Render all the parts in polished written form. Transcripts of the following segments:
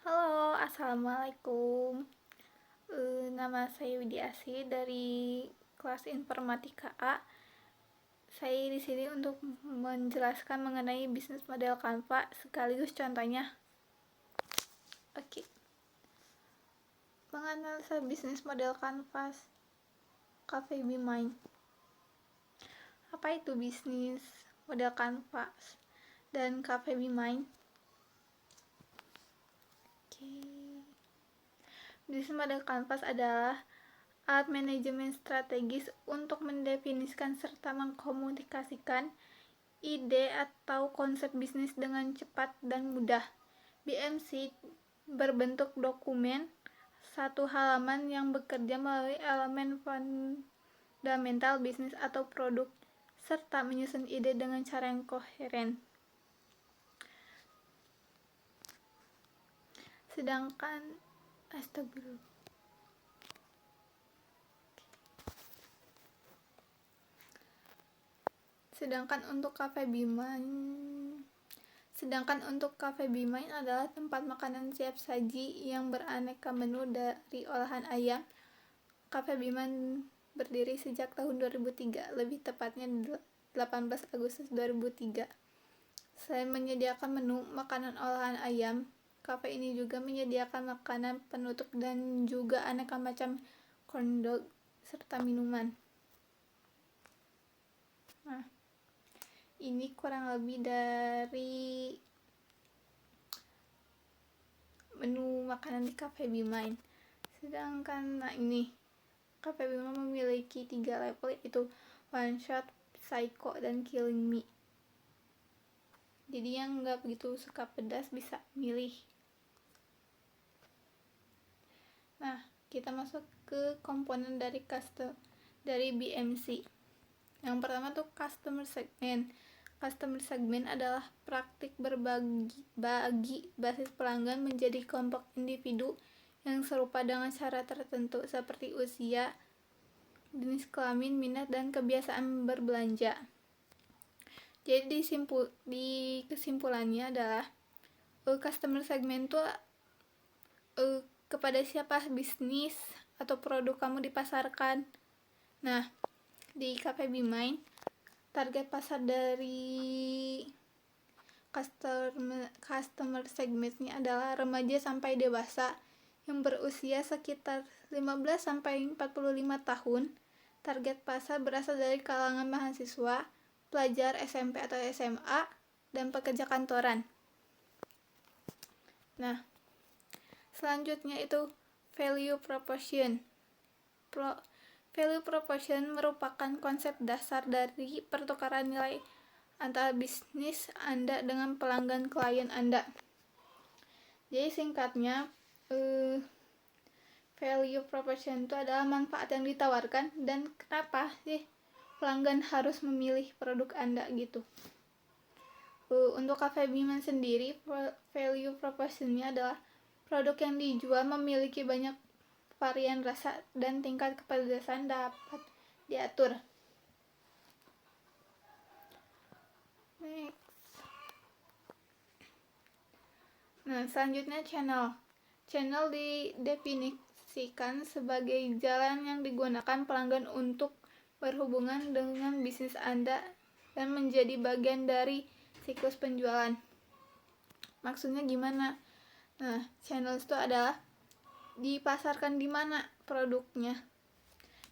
Halo, assalamualaikum. Nama saya Widiasi dari kelas Informatika A. Saya di sini untuk menjelaskan mengenai bisnis model Canva sekaligus contohnya. Oke. Menganalisa bisnis model Canvas Cafe Be Mine. Apa itu bisnis model Canvas dan Cafe Be Mine? Oke. Bisnis model Canvas adalah alat manajemen strategis untuk mendefinisikan serta mengkomunikasikan ide atau konsep bisnis dengan cepat dan mudah. BMC berbentuk dokumen satu halaman yang bekerja melalui elemen fundamental bisnis atau produk serta menyusun ide dengan cara yang koheren. Sedangkan untuk Cafe Be Mine adalah tempat makanan siap saji yang beraneka menu dari olahan ayam. Cafe Be Mine berdiri sejak tahun 2003, lebih tepatnya 18 Agustus 2003. Selain menyediakan menu makanan olahan ayam, kafe ini juga menyediakan makanan penutup dan juga aneka macam corn dog serta minuman. Nah, ini kurang lebih dari menu makanan di Cafe Be Mine. Sedangkan ini Cafe Be Mine memiliki 3 level, yaitu One Shot, Psycho, dan Killing Me. Jadi yang nggak begitu suka pedas bisa milih. Nah, kita masuk ke komponen dari BMC. Yang pertama tuh customer segment. Customer segment adalah praktik berbagi basis pelanggan menjadi kelompok individu yang serupa dengan cara tertentu seperti usia, jenis kelamin, minat, dan kebiasaan berbelanja. Jadi di kesimpulannya adalah customer segment itu kepada siapa bisnis atau produk kamu dipasarkan. Nah, di Cafe Be Mine, target pasar dari customer segmentnya adalah remaja sampai dewasa yang berusia sekitar 15 sampai 45 tahun. Target pasar berasal dari kalangan mahasiswa, pelajar SMP atau SMA, dan pekerja kantoran. Nah, selanjutnya itu value proposition. Value proposition merupakan konsep dasar dari pertukaran nilai antara bisnis Anda dengan pelanggan klien Anda. Jadi singkatnya, value proposition itu adalah manfaat yang ditawarkan dan kenapa sih pelanggan harus memilih produk Anda gitu. Untuk Cafe Be Mine sendiri, value proposition-nya adalah produk yang dijual memiliki banyak varian rasa dan tingkat kepedasan dapat diatur. Next. Nah, selanjutnya channel. Channel didefinisikan sebagai jalan yang digunakan pelanggan untuk berhubungan dengan bisnis Anda dan menjadi bagian dari siklus penjualan. Maksudnya gimana? Nah, channel itu adalah dipasarkan di mana produknya.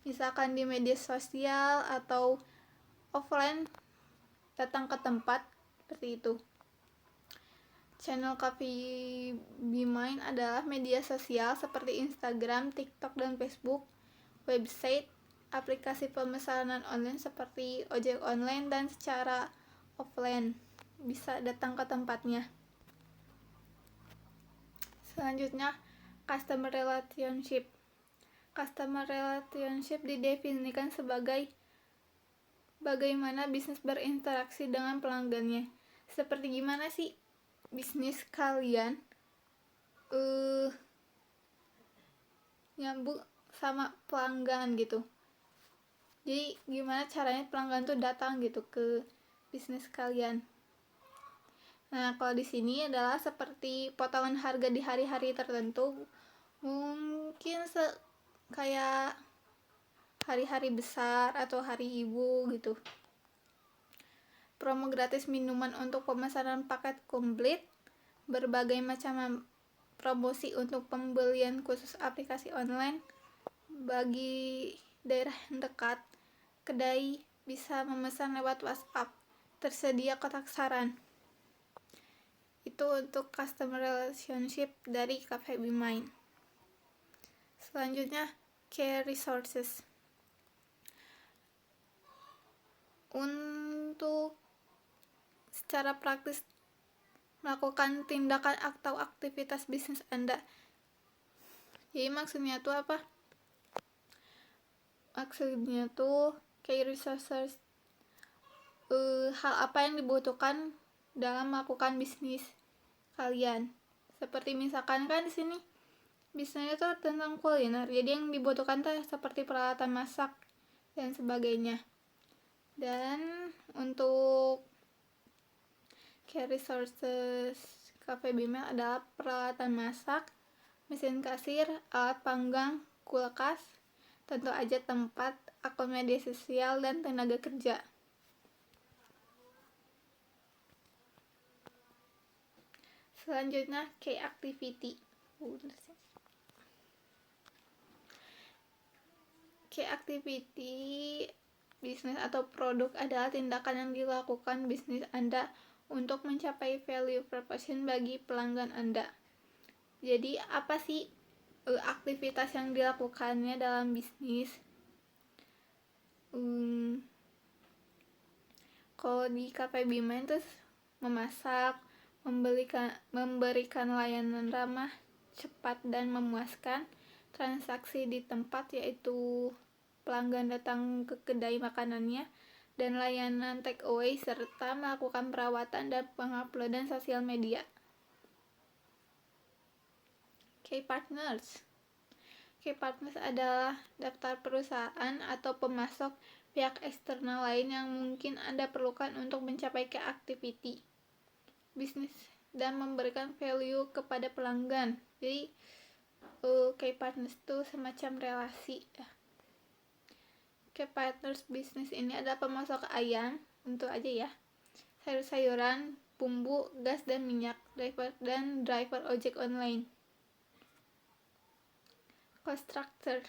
Misalkan di media sosial atau offline, datang ke tempat seperti itu. Channel Cafe Be Mine adalah media sosial seperti Instagram, TikTok, dan Facebook, website, aplikasi pemesanan online seperti ojek online, dan secara offline bisa datang ke tempatnya. Selanjutnya, customer relationship. Customer relationship didefinisikan sebagai bagaimana bisnis berinteraksi dengan pelanggannya. Seperti gimana sih bisnis kalian nyambung sama pelanggan gitu. Jadi gimana caranya pelanggan tuh datang gitu ke bisnis kalian. Nah, kalau di sini adalah seperti potongan harga di hari-hari tertentu, mungkin kayak hari-hari besar atau hari ibu gitu. Promo gratis minuman untuk pemesanan paket komplit, berbagai macam promosi untuk pembelian khusus aplikasi online. Bagi daerah yang dekat, kedai bisa memesan lewat WhatsApp. Tersedia kotak saran. Itu untuk customer relationship dari Cafe Be Mine. Selanjutnya, care resources. Untuk secara praktis melakukan tindakan atau aktivitas bisnis Anda. Jadi maksudnya tuh apa? Maksudnya tuh care resources, hal apa yang dibutuhkan dalam melakukan bisnis kalian. Seperti misalkan kan di sini bisnisnya tuh tentang kuliner, jadi yang dibutuhkan tuh seperti peralatan masak dan sebagainya. Dan untuk care resources Cafe Bimel adalah peralatan masak, mesin kasir, alat panggang, kulkas, tentu aja tempat, akun media sosial, dan tenaga kerja. Selanjutnya, key activity. Key activity bisnis atau produk adalah tindakan yang dilakukan bisnis Anda untuk mencapai value proposition bagi pelanggan Anda. Jadi, apa sih aktivitas yang dilakukannya dalam bisnis? Kalau di Cafe Bima itu memasak, memberikan layanan ramah, cepat dan memuaskan, transaksi di tempat yaitu pelanggan datang ke kedai makanannya, dan layanan take away serta melakukan perawatan dan penguploadan sosial media. Key partners. Key partners adalah daftar perusahaan atau pemasok pihak eksternal lain yang mungkin Anda perlukan untuk mencapai key activity bisnis dan memberikan value kepada pelanggan. Jadi key partners itu semacam relasi. Key partners bisnis ini adalah pemasok ayam, tentu aja ya, sayur-sayuran, bumbu, gas dan minyak, driver ojek online. Kontraktor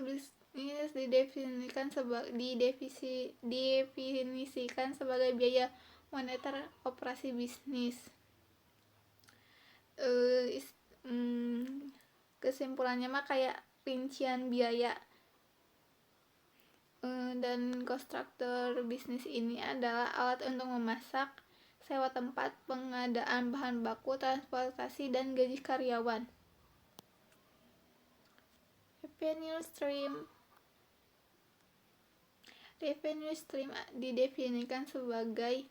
bisnis didefinisikan sebagai biaya moneter operasi bisnis. Kesimpulannya mah kayak rincian biaya. Dan kontraktor bisnis ini adalah alat untuk memasak, sewa tempat, pengadaan bahan baku, transportasi, dan gaji karyawan. Revenue stream didefinisikan sebagai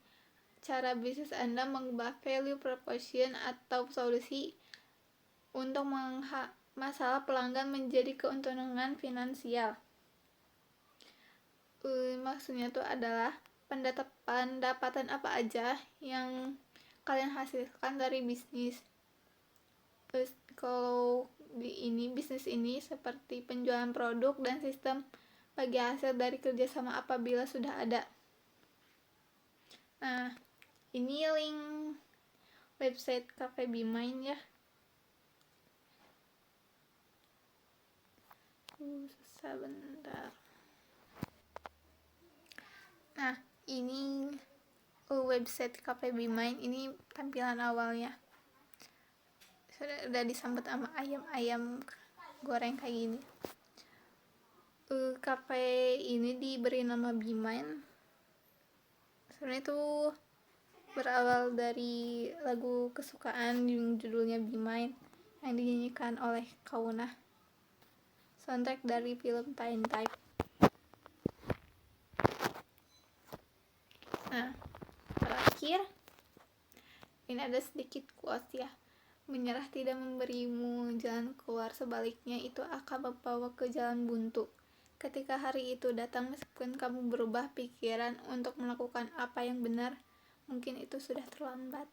cara bisnis Anda mengubah value proposition atau solusi untuk masalah pelanggan menjadi keuntungan finansial. Maksudnya itu adalah pendapatan apa aja yang kalian hasilkan dari bisnis. Terus kalau bisnis ini seperti penjualan produk dan sistem bagi hasil dari kerjasama apabila sudah ada. Nah, ini link website Cafe Be Mine ya. Sebentar. Nah, ini website Cafe Be Mine, ini tampilan awalnya. Sudah disambut sama ayam goreng kayak gini. Cafe ini diberi nama Be Mine. Sebenarnya itu berawal dari lagu kesukaan yang judulnya Be Mine yang dinyanyikan oleh Kauna, soundtrack dari film Time Type. Nah, terakhir ini ada sedikit quotes ya. Menyerah tidak memberimu jalan keluar, sebaliknya itu akan membawa ke jalan buntu. Ketika hari itu datang, meskipun kamu berubah pikiran untuk melakukan apa yang benar, mungkin itu sudah terlambat.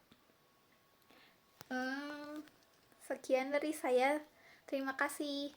Sekian dari saya. Terima kasih.